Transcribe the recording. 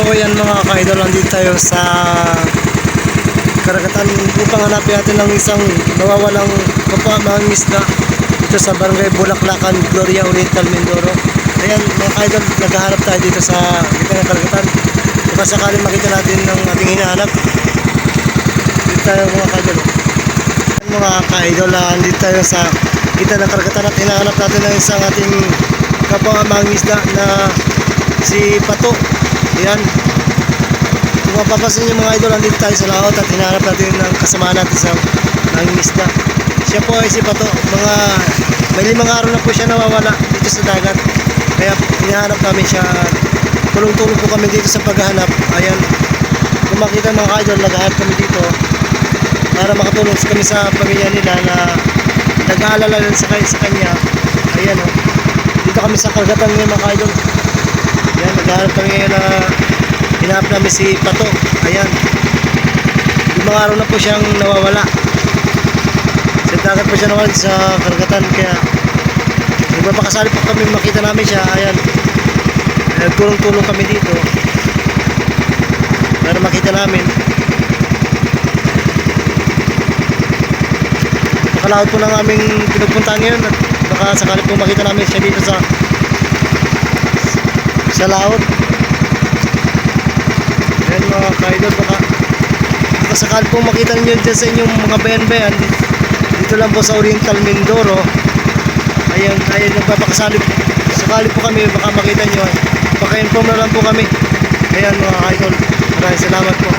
So yan mga ka-idol, nandito tayo sa karagatan upang hanapin natin ng isang nawawalang kapamahang isda dito sa Barangay Bulaklakan, Gloria Oriental, Mindoro. Ayan mga ka-idol, naghahanap tayo dito sa gitna ng karagatan. Baka sakaling makita natin ng ating hinahanap. Dito tayo mga ka-idol. Mga ka-idol, nandito tayo sa gitna ng karagatan at hinahanap natin ng isang ating kapamahang isda na si Pato. Ayan, kung mapapasin nyo mga idol, nandito tayo sa laot at hinahanap natin ng kasama natin sa nangingisda. Siya po ay si Pato. May 5 araw na po siya nawawala dito sa dagat, kaya hinahanap namin siya. Tulong-tulong po kami dito sa paghahanap. Ayan, kung makita mga idol, naghahanap kami dito para makatulong kami sa pamilya nila na nag-aalala rin sa kanya. Ayan o, dito kami sa karagatan ngayon mga idol. Ayan, naghahanap kami ngayon na hinahanap namin si Pato. Ayan, 5 araw na po siyang nawawala. Sa dagat po siya nawawala sa karagatan, kaya nagpapakasali po kami makita namin siya. Ayan, nagtulong-tulong kami dito para makita namin. Nakalawad po ng aming pinagpuntaan ngayon at baka sakali po makita namin siya dito sa laot. Ayan mga ka-idol, baka sakali po makita ninyo dyan sa inyong mga bayan-bayan dito lang po sa Oriental, Mindoro. Ayan, nagpapakasali sakali po kami, baka makita nyo, baka inform na lang po kami. Ayan mga ka-idol, maraming salamat po.